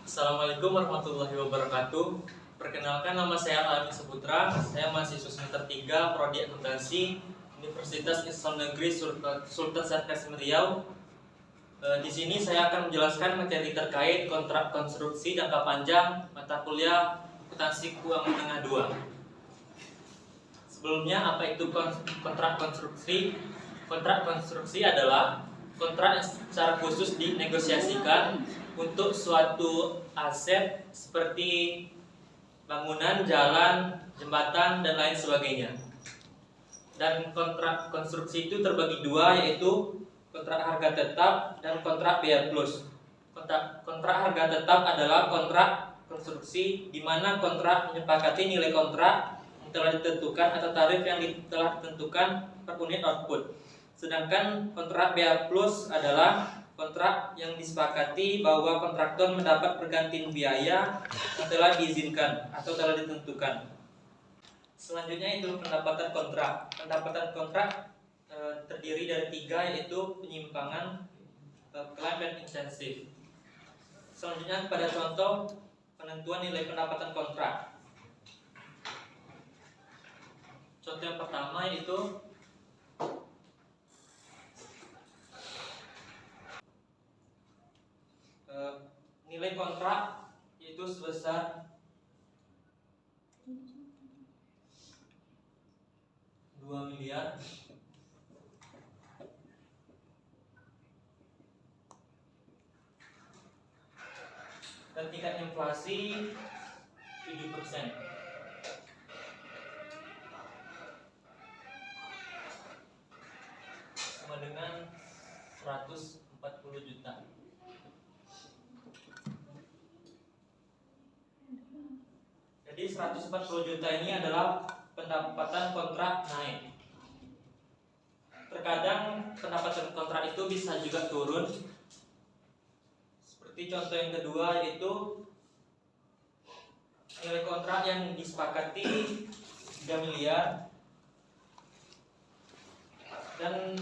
Assalamualaikum warahmatullahi wabarakatuh. Perkenalkan, nama saya Alami Saputra. Saya mahasiswa semester 3 Prodi Akuntansi Universitas Islam Negeri Sultan Syarif Kasim Riau. Di sini saya akan menjelaskan materi terkait kontrak konstruksi jangka panjang mata kuliah Akuntansi Keuangan Menengah 2. Sebelumnya, apa itu kontrak konstruksi? Kontrak konstruksi adalah kontrak yang secara khusus dinegosiasikan untuk suatu aset seperti bangunan, jalan, jembatan, dan lain sebagainya. Dan kontrak konstruksi itu terbagi dua, yaitu kontrak harga tetap dan kontrak biaya plus. Kontrak harga tetap adalah kontrak konstruksi di mana kontrak menyepakati nilai kontrak yang telah ditentukan atau tarif yang telah ditentukan per unit output. Sedangkan kontrak biaya plus adalah kontrak yang disepakati bahwa kontraktor mendapat pergantian biaya yang telah diizinkan atau telah ditentukan. Selanjutnya itu pendapatan kontrak. Pendapatan kontrak terdiri dari 3, yaitu penyimpangan, klaim, dan insentif. Selanjutnya pada contoh penentuan nilai pendapatan kontrak. Contoh yang pertama yaitu nilai kontrak yaitu sebesar 2 miliar dan tingkat inflasi 7%. Sama dengan 140 juta. Jadi 140 juta ini adalah pendapatan kontrak naik. Terkadang pendapatan kontrak itu bisa juga turun. Seperti contoh yang kedua, yaitu nilai kontrak yang disepakati 3 miliar dan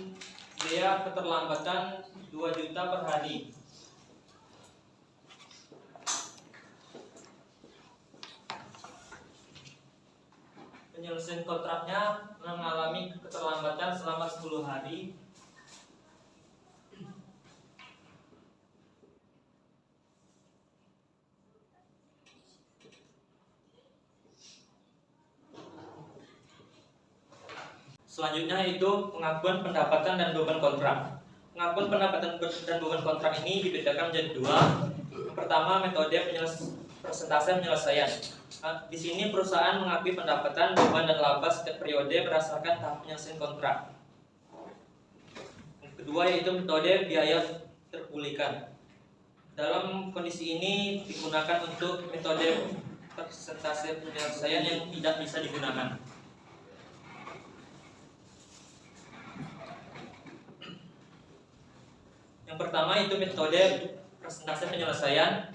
biaya keterlambatan 2 juta per hari. Penyelesaian kontraknya mengalami keterlambatan selama 10 hari. Selanjutnya itu pengakuan pendapatan dan beban kontrak. Pengakuan pendapatan dan beban kontrak ini dibedakan menjadi 2. Yang pertama, metode persentase penyelesaian. Di sini perusahaan mengakui pendapatan, beban, dan laba setiap periode berdasarkan tahap penyelesaian kontrak. Yang kedua yaitu metode biaya terpulihkan. Dalam kondisi ini digunakan untuk metode persentase penyelesaian yang tidak bisa digunakan. Yang pertama itu metode persentase penyelesaian.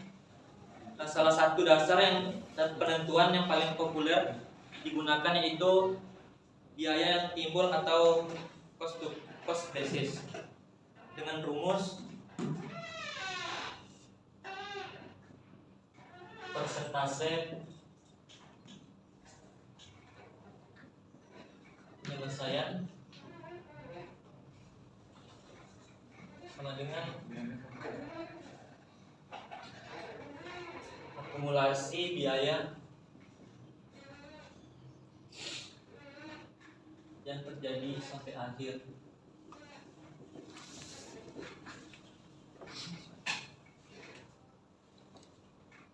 Salah satu dasar dan penentuan yang paling populer digunakan yaitu biaya yang timbul atau cost basis dengan rumus persentase penyelesaian sama dengan akumulasi biaya yang terjadi sampai akhir.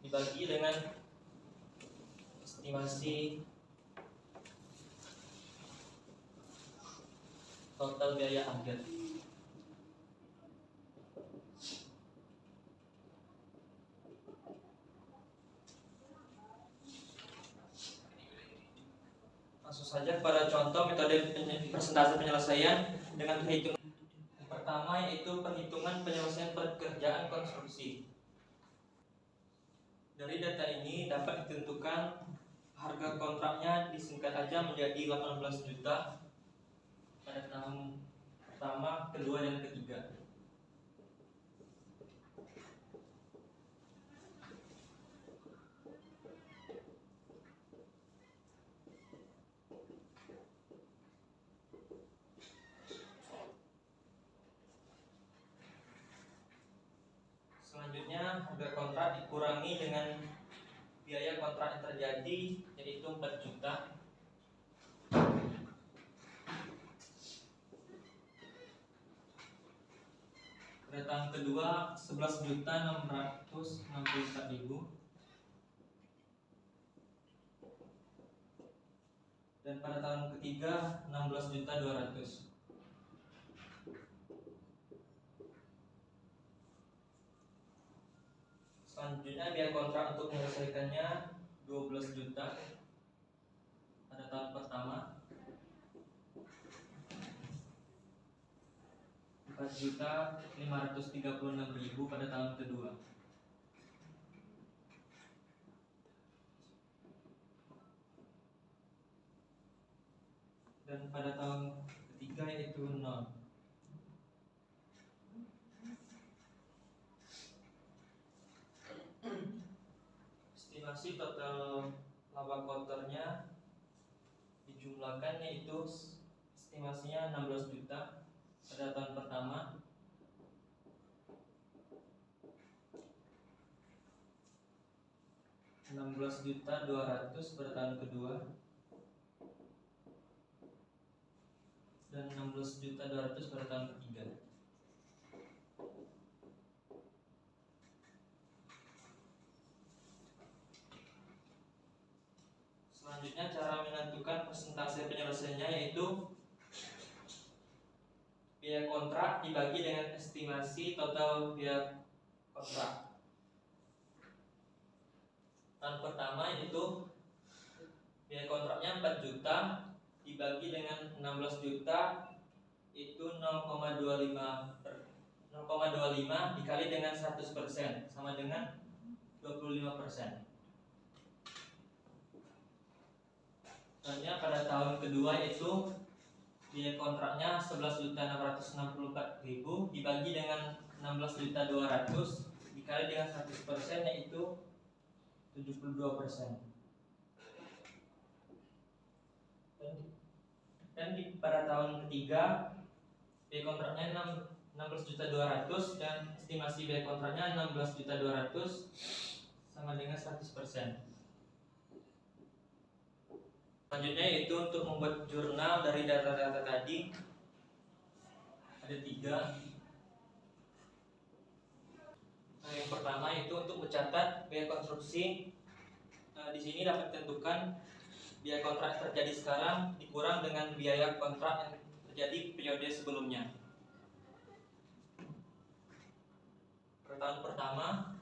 Dibagi dengan estimasi total biaya akhir. Langsung saja pada contoh metode persentase penyelesaian dengan perhitungan. Pertama yaitu perhitungan penyelesaian pekerjaan konstruksi. Dari data ini dapat ditentukan harga kontraknya disingkat aja menjadi 18 juta pada tahun pertama, kedua, dan ketiga. kontrak dikurangi dengan biaya kontrak yang terjadi, yaitu 4 juta. Pada tahun kedua 11.664.000, dan pada tahun ketiga 16.200.000. Selanjutnya biaya kontrak untuk menyelesaikannya 12 juta pada tahun pertama, 4.536.000 pada tahun kedua. Dan pada tahun ketiga yaitu 0. Estimasi total laba kotornya dijumlahkan, yaitu estimasinya 16 juta pada tahun pertama, 16.200.000 pada tahun kedua, dan 16.200.000 pada tahun ketiga. Selanjutnya cara menentukan persentase penyelesaiannya, yaitu biaya kontrak dibagi dengan estimasi total biaya kontrak. Tahun pertama itu biaya kontraknya 4 juta dibagi dengan 16 juta, itu 0,25 dikali dengan 100% sama dengan 25%. Selanjutnya pada tahun kedua itu biaya kontraknya 11.664.000 dibagi dengan 16.200.000 dikali dengan 100%, yaitu 72%. Dan pada tahun ketiga biaya kontraknya 16.200.000 dan estimasi biaya kontraknya 16.200.000 sama dengan 100%. Selanjutnya yaitu untuk membuat jurnal dari data-data tadi, ada 3. Yang pertama itu untuk mencatat biaya konstruksi. Di sini dapat ditentukan biaya kontrak terjadi sekarang dikurang dengan biaya kontrak yang terjadi periode sebelumnya. Pada tahun pertama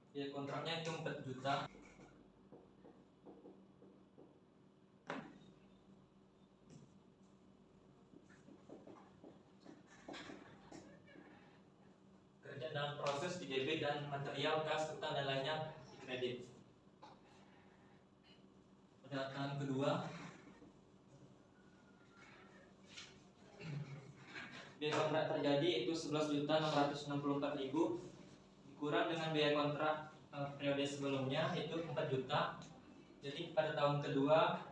biaya kontraknya itu 4 juta. Kerja dalam proses di debit dan material, kas, utang dan lainnya di kredit. Pada tahun kedua biaya kontrak terjadi itu 11.664.000 dikurang dengan biaya kontrak periode sebelumnya itu 4 juta. Jadi pada tahun kedua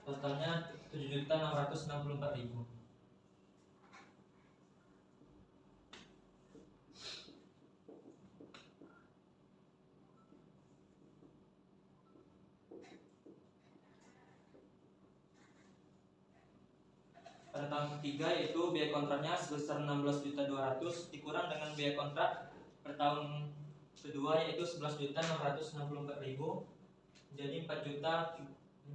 totalnya 7.664.000. Pada tahun ketiga yaitu biaya kontraknya sebesar 16.200.000 dikurang dengan biaya kontrak per tahun kedua yaitu 11.664.000 menjadi 4.536.000.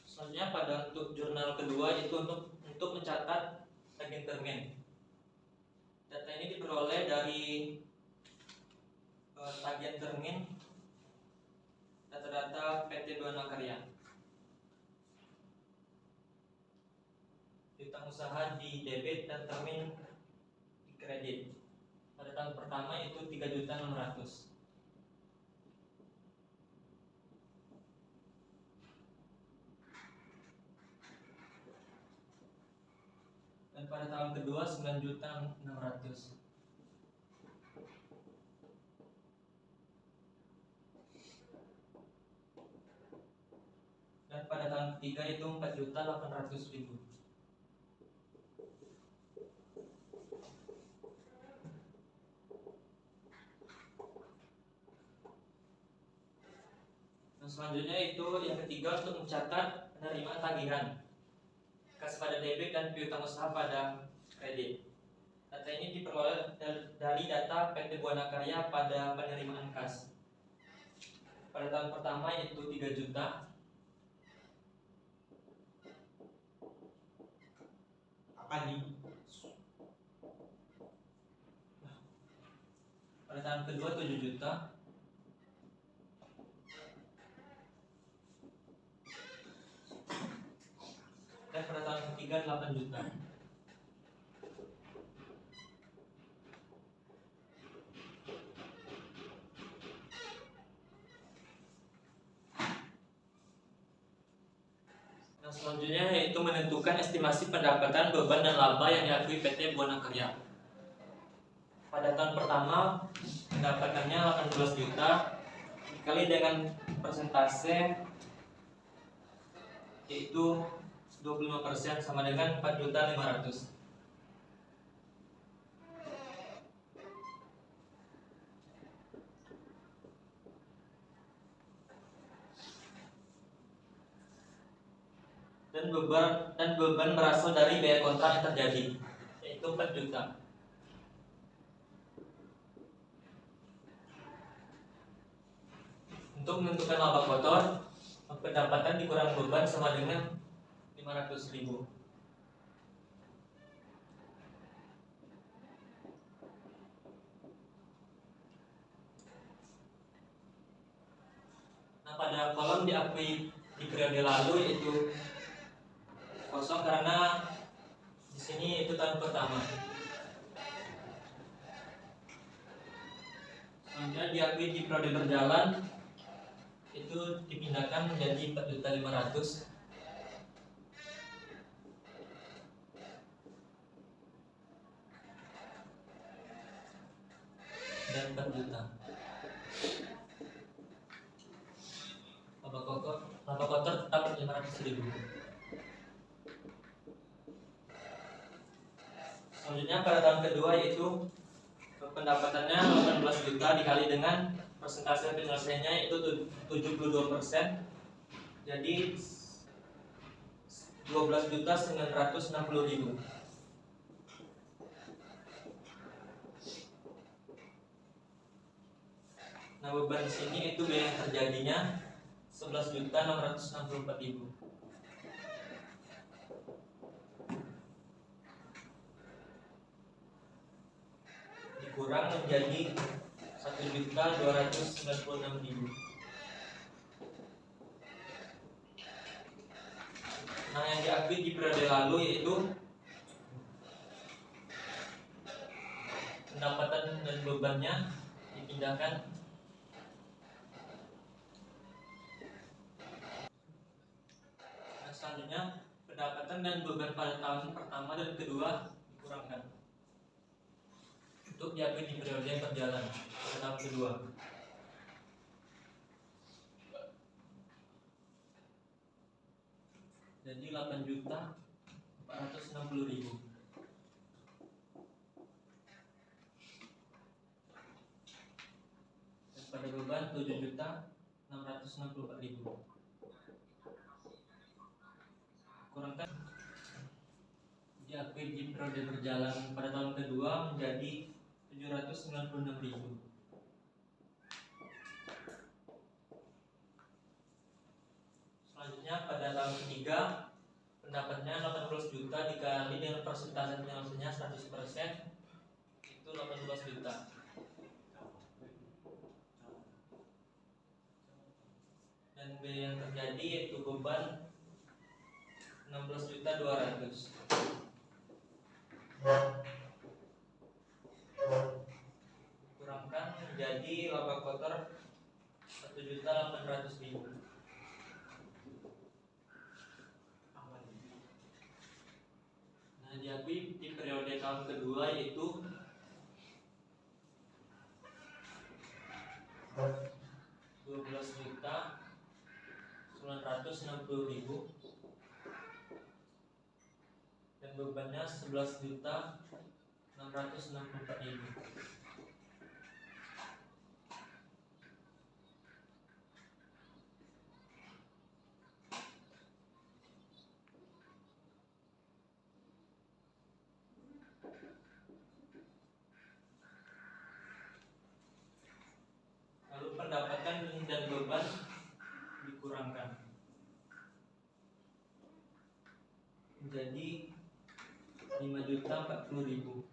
Selanjutnya pada untuk jurnal kedua itu untuk mencatat tagihan termin. Data ini diperoleh dari tagihan termin data-data PT Buana Karya. Piutang usaha di debit dan termin di kredit. Pada tahun pertama itu 3.600.000. Dan pada tahun kedua 9.600.000. Dan pada tahun ketiga itu 4.800.000. Nah, selanjutnya itu yang ketiga untuk mencatat penerimaan tagihan kas pada debit dan piutang usaha pada kredit. Data ini diperoleh dari data PT Buana Karya pada penerimaan kas. Pada tahun pertama yaitu 3 juta. Apa nih? Pada tahun kedua 7 juta. Dan pada tahun ketiga 8 juta. Nah, selanjutnya yaitu menentukan estimasi pendapatan, beban, dan laba yang diakui PT Buana Karya. Pada tahun pertama pendapatannya 18 juta dikali dengan persentase yaitu 25% sama dengan 4.500.000. Dan beban berasal dari biaya kontrak yang terjadi yaitu 4 juta. Untuk menentukan laba kotor, pendapatan dikurangi beban sama dengan 500.000. Nah, pada kolom diakui di periode lalu yaitu kosong karena di sini itu tahun pertama. Selanjutnya diakui di periode berjalan itu dipindahkan menjadi 4.500.000. Dan 4 juta. Laba kotor tetap 500.000. Selanjutnya pada tahun kedua yaitu pendapatannya 18 juta dikali dengan persentase penyelesaiannya itu 72%. Jadi 12.960.000. Nah, beban di sini itu biaya yang terjadinya 11.664.000. Dikurang menjadi 1.296.000. Nah, yang diakui di periode lalu yaitu pendapatan dan bebannya dipindahkan. Nah, selanjutnya pendapatan dan beban pada tahun pertama dan kedua dikurangkan untuk diakui di periode yang berjalan pada tahun kedua. Jadi 8.460.000. Dan pada beban 7.664.000. Kurangkan diakui di periode berjalan pada tahun kedua menjadi 796.000. Selanjutnya pada tahun ketiga pendapatnya 18 juta dikali dengan persentase penyelesaiannya 100% itu 18 juta. Dan biaya yang terjadi yaitu beban 16.200.000. Kurangkan menjadi laba kotor 1.800.000. Nah, diakui di periode tahun kedua yaitu 12.960.000 dan bebannya 11.664.000. Lalu pendapatan dan beban dikurangkan menjadi 5.040.000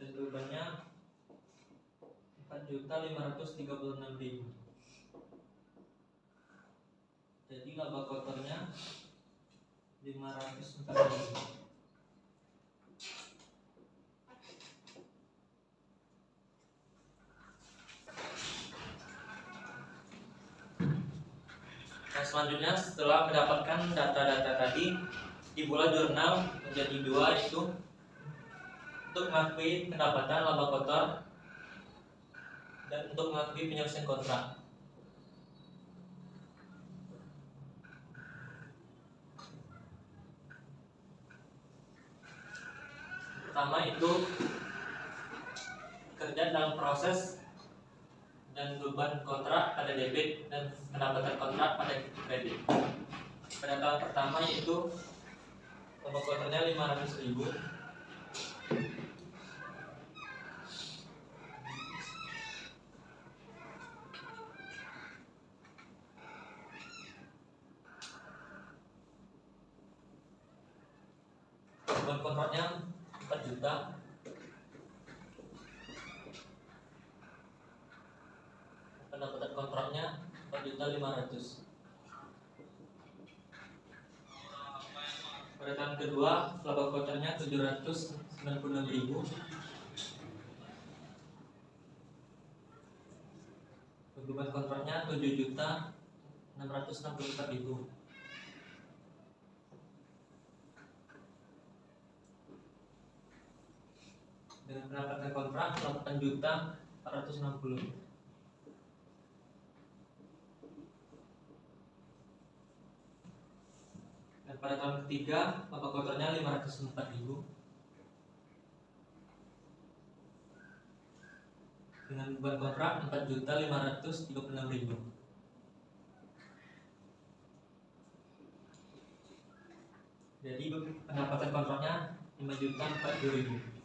dan bebannya 4.536.000. Jadi laba kotornya 504.000. Selanjutnya setelah mendapatkan data-data tadi dibuat jurnal menjadi dua, yaitu untuk mengakui pendapatan laba kotor dan untuk mengakui penyelesaian kontrak. Pertama itu kerja dalam proses dan beban kontrak pada debit dan pendapatan kontrak pada kredit. Pada tahun pertama yaitu laba kotornya 500.000 beban kontraknya 4 juta. Pendapatan kontraknya 4.500.000. Pada tahun kedua laba kotornya 796.000. Beban kontraknya 7.664.000. Dengan pendapatan kontrak 8.460.000. Dan pada tahun ketiga laba kotornya 504.000 dengan beban kontrak 4.536.000. Jadi pendapatan kontraknya 5.040.000.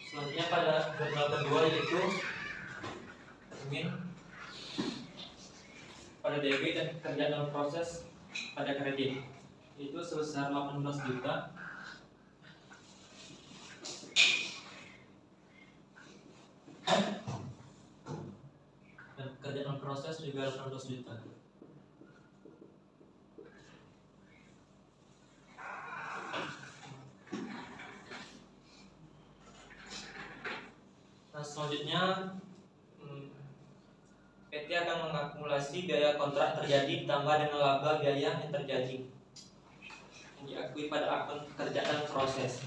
Selanjutnya pada jurnal kedua yaitu pada debit dan kerja dalam proses pada kredit, itu sebesar 18 juta dan kerja dalam proses juga 18 juta. Nah, selanjutnya PT akan mengakumulasi biaya kontrak terjadi ditambah dengan laba biaya yang terjadi yang diakui pada akun kerja dan proses.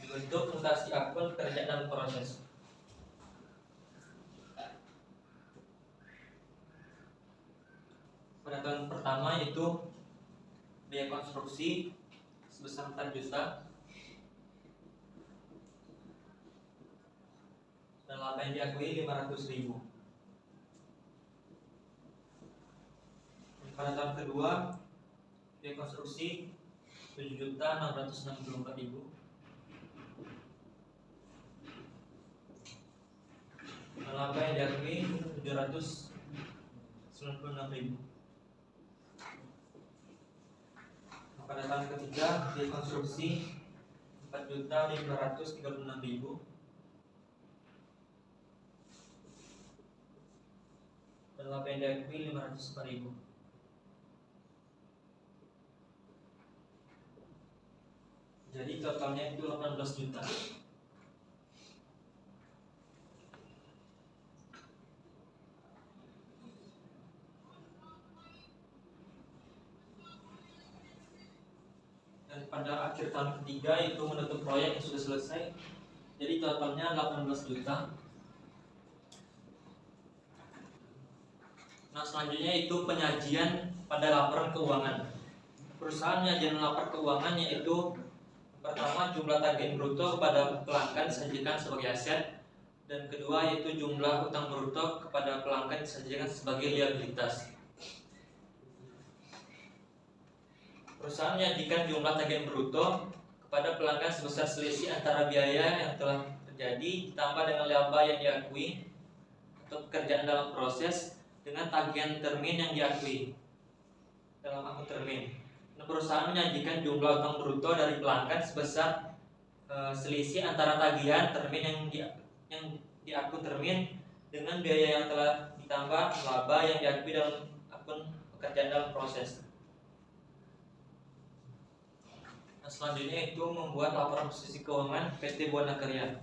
Dibentuk mutasi akun kerja dan proses. Pada tahun pertama yaitu biaya konstruksi sebesar 4 juta dan laba yang diakui 500.000. Pada tahun kedua biaya konstruksi 7.664.000 dan laba yang diakui 796.000. Pada tahun ketiga biaya konstruksi 4.536.000 dan laba yang diakui 504.000. Jadi totalnya itu 18 juta. pada akhir tahun ketiga itu menutup proyek yang sudah selesai. Jadi totalnya 18 juta. Nah, selanjutnya itu penyajian pada laporan keuangan. Perusahaan menyajikan laporan keuangan yaitu pertama jumlah tagihan bruto kepada pelanggan disajikan sebagai aset, dan kedua yaitu jumlah utang bruto kepada pelanggan disajikan sebagai liabilitas. Perusahaan menyajikan jumlah tagihan bruto kepada pelanggan sebesar selisih antara biaya yang telah terjadi ditambah dengan laba yang diakui atau pekerjaan dalam proses dengan tagihan termin yang diakui dalam akun termin. Nah, perusahaan menyajikan jumlah utang bruto dari pelanggan sebesar selisih antara tagihan termin yang diakun termin dengan biaya yang telah ditambah laba yang diakui dalam akun pekerjaan dalam proses. Nah, selanjutnya itu membuat laporan posisi keuangan PT Buana Karya.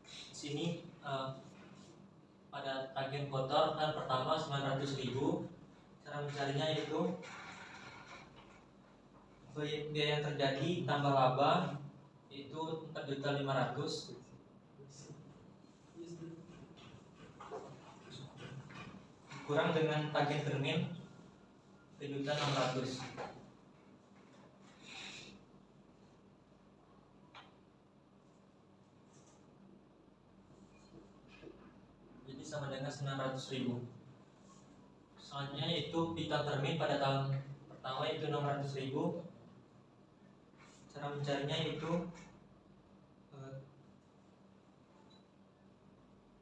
Di sini pada tagihan kotor kan pertama 900.000. Cara mencarinya itu biaya yang terjadi tambah laba itu 4.500.000 kurang dengan tagihan termin 3.600.000. Jadi sama dengan 900.000. Selanjutnya itu piutang termin pada tahun pertama itu 600.000. Cara mencarinya itu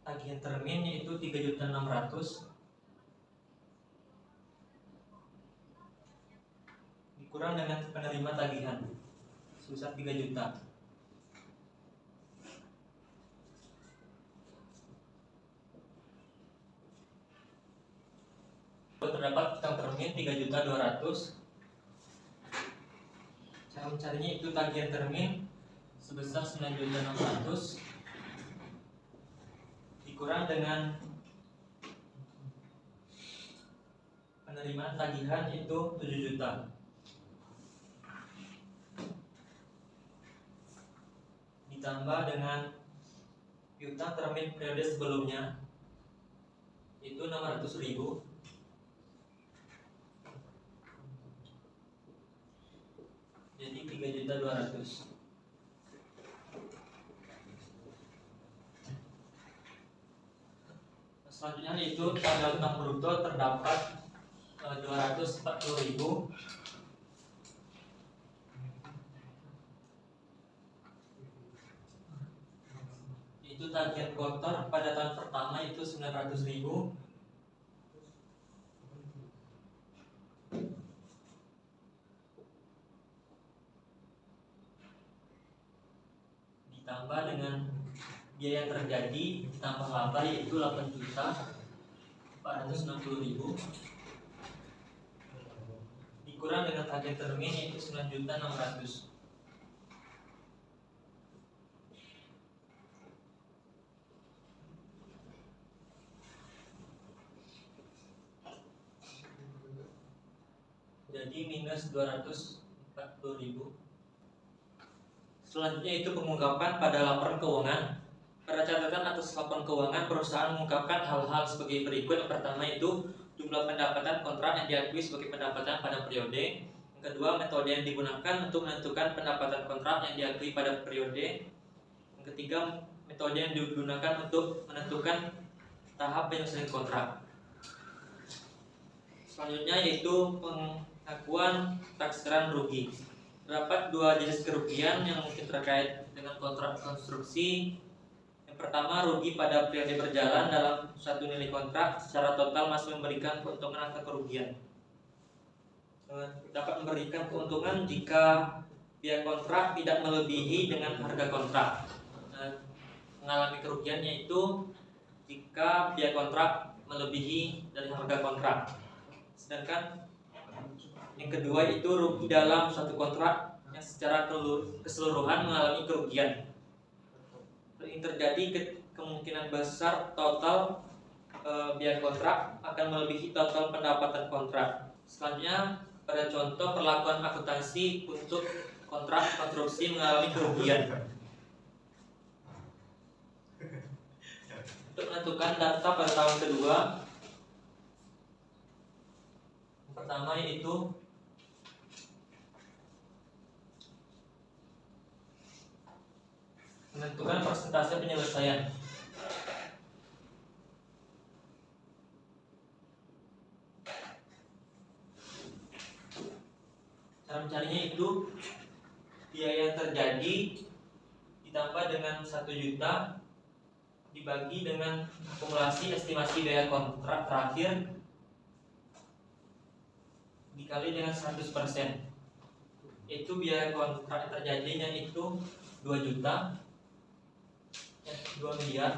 tagihan termin yaitu 3.600.000 dikurang dengan penerima tagihan sebesar 3 juta. Terdapat piutang termin 3.200.000. Cara mencarinya itu tagihan termin sebesar 9.600.000 dikurang dengan penerimaan tagihan itu 7 juta. Ditambah dengan piutang termin periode sebelumnya itu 600.000. Jadi 3.200.000. Selanjutnya itu pada utang bruto terdapat 240.000. Itu tagihan kotor pada tahun pertama itu 900.000. Ditambah dengan biaya yang terjadi ditambah laba yaitu 8.460.000 dikurang dengan tagihan termin yaitu 9.600.000. Jadi minus 240.000. Selanjutnya itu pengungkapan pada laporan keuangan. Pada catatan atas laporan keuangan, perusahaan mengungkapkan hal-hal sebagai berikut. Yang pertama itu jumlah pendapatan kontrak yang diakui sebagai pendapatan pada periode. Yang kedua, metode yang digunakan untuk menentukan pendapatan kontrak yang diakui pada periode. Yang ketiga, metode yang digunakan untuk menentukan tahap penyelesaian kontrak. Selanjutnya yaitu pengakuan taksiran rugi. Terdapat dua jenis kerugian yang mungkin terkait dengan kontrak konstruksi. Yang pertama, rugi pada periode berjalan dalam suatu nilai kontrak secara total masih memberikan keuntungan atau kerugian. Dapat memberikan keuntungan jika biaya kontrak tidak melebihi dengan harga kontrak. Mengalami kerugian yaitu jika biaya kontrak melebihi dari harga kontrak. Sedangkan yang kedua itu rugi dalam suatu kontrak yang secara keseluruhan mengalami kerugian. Ini terjadi kemungkinan besar total biaya kontrak akan melebihi total pendapatan kontrak. Selanjutnya pada contoh perlakuan akuntansi untuk kontrak konstruksi mengalami kerugian. Untuk menentukan data pada tahun kedua, yang pertama yaitu menentukan persentase penyelesaian. Cara mencarinya itu biaya yang terjadi ditambah dengan 1 juta dibagi dengan akumulasi estimasi biaya kontrak terakhir dikali dengan 100%. Itu biaya kontrak terjadinya itu 2 juta, 2 miliar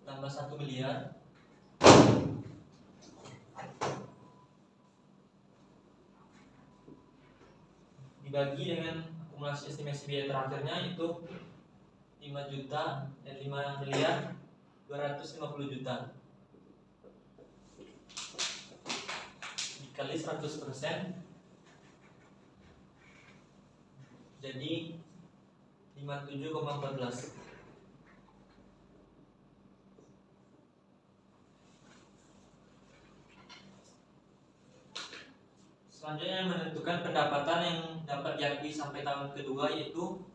tambah 1 miliar dibagi dengan akumulasi estimasi biaya terakhirnya itu 5 juta dan 5 miliar 250 juta dikali 100% jadi 57,14. Selanjutnya menentukan pendapatan yang dapat diakui sampai tahun kedua yaitu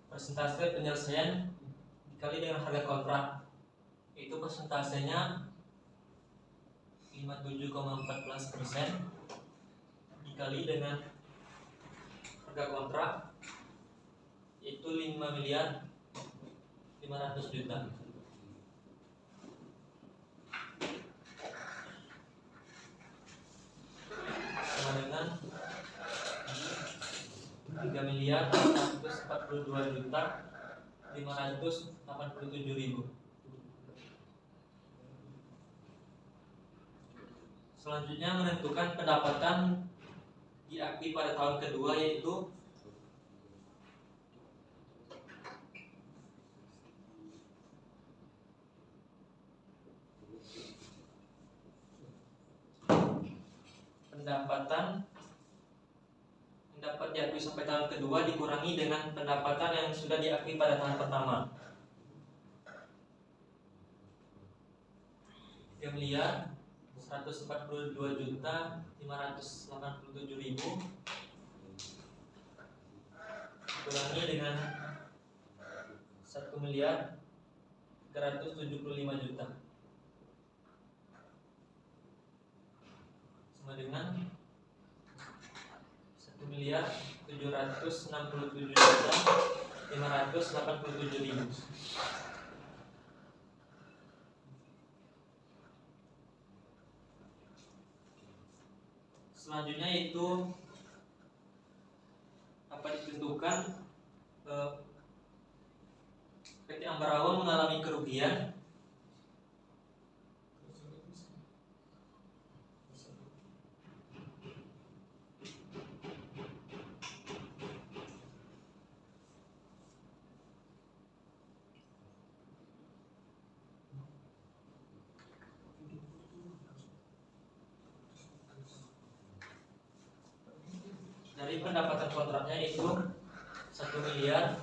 persentase penyelesaian dikali dengan harga kontrak. Itu persentasenya 57,14% dikali dengan harga kontrak yaitu 5 miliar 500 juta. Sama dengan 3 miliar 142 juta 587 ribu. Selanjutnya menentukan pendapatan diakui pada tahun kedua yaitu pendapatan yang dapat diakui sampai tahun kedua dikurangi dengan pendapatan yang sudah diakui pada tahun pertama. 3 miliar 142 juta 587 ribu dikurangi dengan 1 miliar 375 juta sama dengan 1 miliar 767 juta 587 ribu. Selanjutnya itu dapat ditentukan PT Ambarawa mengalami kerugian dari pendapatan kontraknya itu 1 miliar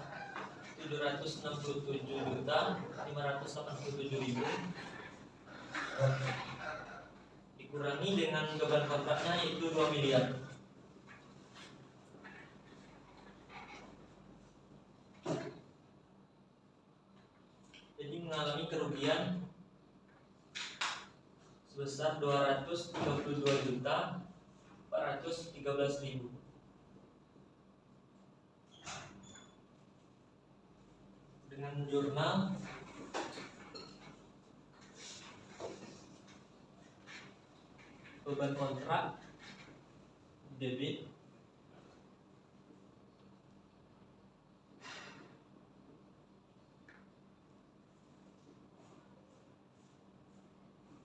767 juta 587 ribu dikurangi dengan beban kontraknya itu 2 miliar. Jadi mengalami kerugian sebesar 232 juta 413 ribu. Dengan jurnal beban kontrak debit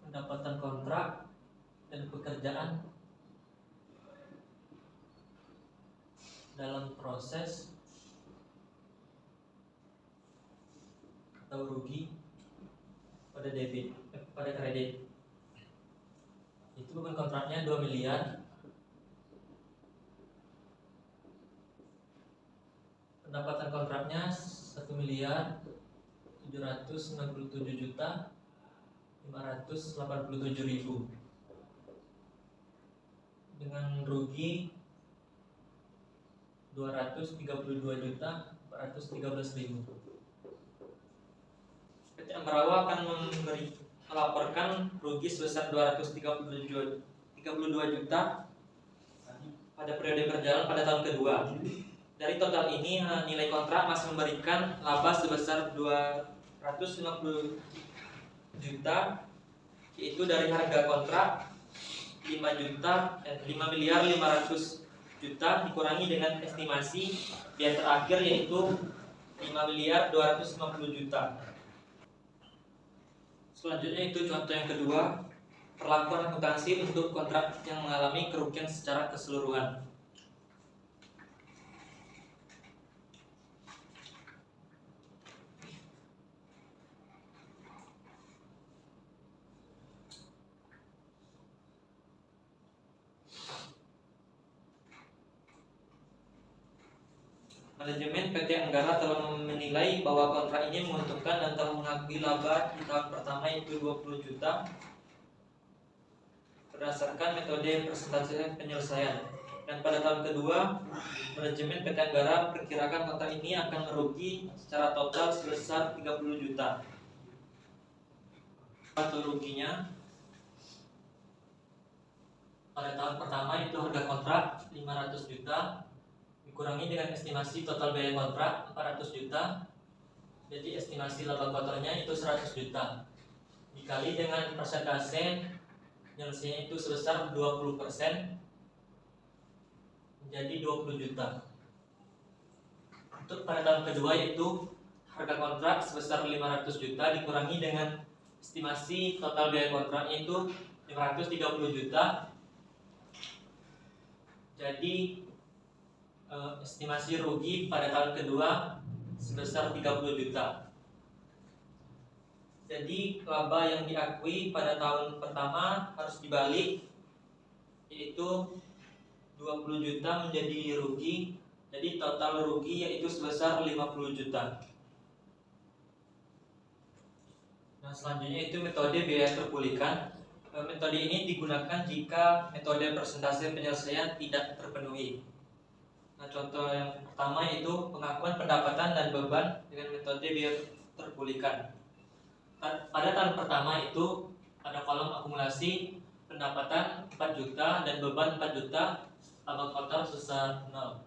pendapatan kontrak dan pekerjaan dalam proses atau rugi pada debit, pada kredit. Itu beban kontraknya 2 miliar. Pendapatan kontraknya 1 miliar 767 juta 587 ribu, dengan rugi 232 juta 413 ribu. PT Ambarawa akan melaporkan rugi sebesar 232 juta pada periode berjalan pada tahun kedua. Dari total ini, nilai kontrak masih memberikan laba sebesar 250 juta, yaitu dari harga kontrak 5 miliar 500 juta dikurangi dengan estimasi biaya terakhir yaitu 5 miliar 250 juta. Selanjutnya itu contoh yang kedua, perlakuan akuntansi untuk kontrak yang mengalami kerugian secara keseluruhan. Manajemen PT Anggara telah menilai bahwa kontrak ini menguntungkan dan telah mengakui laba di tahun pertama itu 20 juta berdasarkan metode persentase penyelesaian. Dan pada tahun kedua, manajemen PT Anggara perkirakan kontrak ini akan merugi secara total sebesar 30 juta. Atau ruginya pada tahun pertama itu harga kontrak 500 juta dikurangi dengan estimasi total biaya kontrak 400 juta, jadi estimasi laba kotornya itu 100 juta dikali dengan persentase penyelesaiannya itu sebesar 20%, menjadi 20 juta. Untuk pada tahun kedua yaitu harga kontrak sebesar 500 juta dikurangi dengan estimasi total biaya kontraknya itu 530 juta, jadi estimasi rugi pada tahun kedua sebesar 30 juta. Jadi laba yang diakui pada tahun pertama harus dibalik, yaitu 20 juta menjadi rugi, jadi total rugi yaitu sebesar 50 juta. Nah, selanjutnya itu metode biaya terpulihkan. Metode ini digunakan jika metode persentase penyelesaian tidak terpenuhi. Nah, contoh yang pertama itu pengakuan pendapatan dan beban dengan metode biaya terpulihkan. Pada tahun pertama itu pada kolom akumulasi pendapatan 4 juta dan beban 4 juta, laba kotor sebesar 0.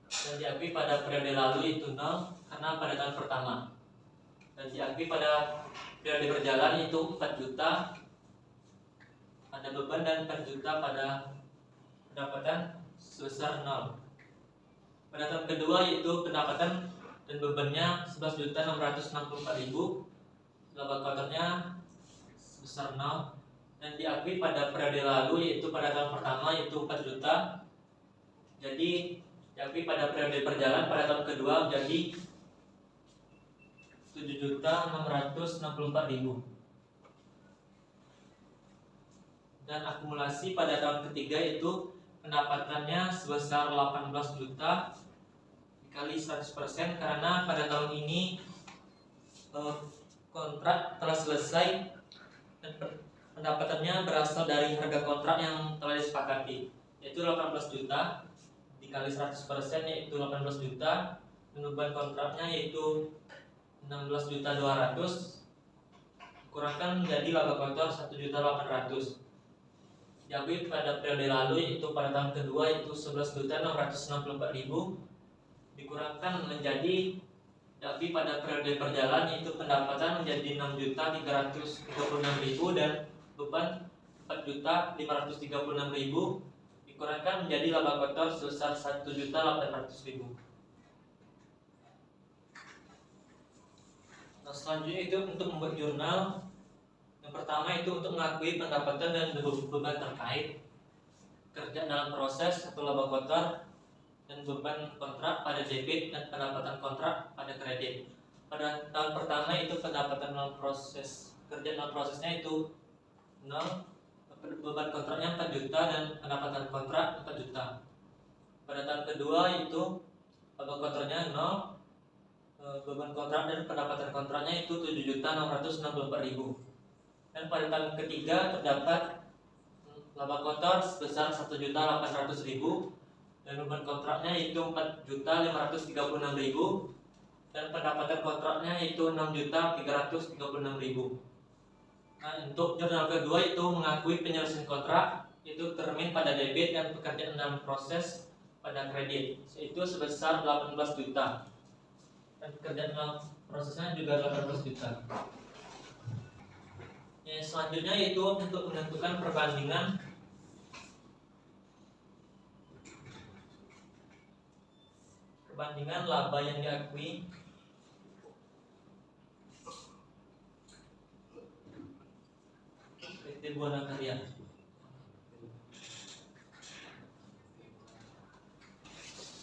Dan diakui pada periode lalu itu 0 karena pada tahun pertama. Dan diakui pada periode berjalan itu 4 juta pada beban dan 4 juta pada pendapatan sebesar 0. Pada tahun kedua yaitu pendapatan dan bebannya 11.664.000, laba kotornya sebesar 0, dan diakui pada periode lalu yaitu pada tahun pertama yaitu 4 juta, jadi diakui pada periode berjalan pada tahun kedua menjadi 7.664.000. Dan akumulasi pada tahun ketiga itu pendapatannya sebesar 18 juta dikali 100% karena pada tahun ini kontrak telah selesai dan pendapatannya berasal dari harga kontrak yang telah disepakati, yaitu 18 juta dikali 100% yaitu 18 juta, dan beban kontraknya yaitu 16.200.000 kurangkan menjadi laba kotor 1.800.000. Diakui pada periode lalu yaitu pada tahun kedua itu 11.664.000 dikurangkan menjadi diakui pada periode berjalan yaitu pendapatan menjadi 6.336.000 dan beban 4.536.000 dikurangkan menjadi laba kotor sebesar 1.800.000. Nah, selanjutnya itu untuk membuat jurnal. Yang pertama itu untuk mengakui pendapatan dan beban terkait kerja dalam proses atau laba kotor dan beban kontrak pada debit dan pendapatan kontrak pada kredit. Pada tahun pertama itu pendapatan dalam proses pekerjaan dalam prosesnya itu 0, beban kontraknya 4 juta dan pendapatan kontrak 4 juta. Pada tahun kedua itu beban kontraknya 0, beban kontrak dan pendapatan kontraknya itu 7.664.000. Dan pada tahun ketiga terdapat laba kotor sebesar 1.800.000 dan beban kontraknya itu 4.536.000 dan pendapatan kontraknya itu 6.336.000. Nah, untuk jurnal kedua itu mengakui penyelesaian kontrak itu termin pada debit dan pekerjaan dalam proses pada kredit, yaitu sebesar 18 juta dan pekerjaan dalam prosesnya juga 18 juta. Selanjutnya yaitu untuk menentukan perbandingan laba yang diakui PT Buana Karya.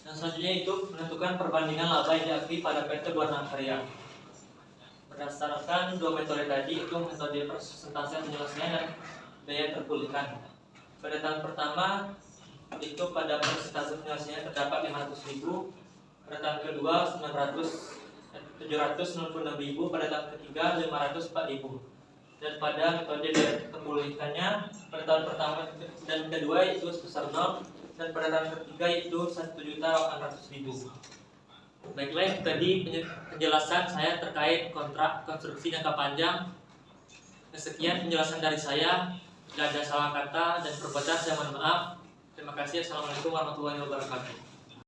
Nah, selanjutnya itu menentukan perbandingan laba yang diakui pada PT Buana Karya. Berdasarkan dua metode tadi, itu metode persentase penyelesaian dan biaya terpulihkan. Pada tahun pertama itu pada persentase penyelesaian terdapat 500.000, pada tahun kedua 796.000, pada tahun ketiga 504.000. Dan pada metode biaya terpulihkannya pada tahun pertama dan kedua itu sebesar 0 dan pada tahun ketiga itu 1.800.000. Baiklah, itu tadi penjelasan saya terkait kontrak konstruksi jangka panjang. Sekian penjelasan dari saya. Jika ada salah kata dan perbuatan saya mohon maaf. Terima kasih. Assalamualaikum warahmatullahi wabarakatuh.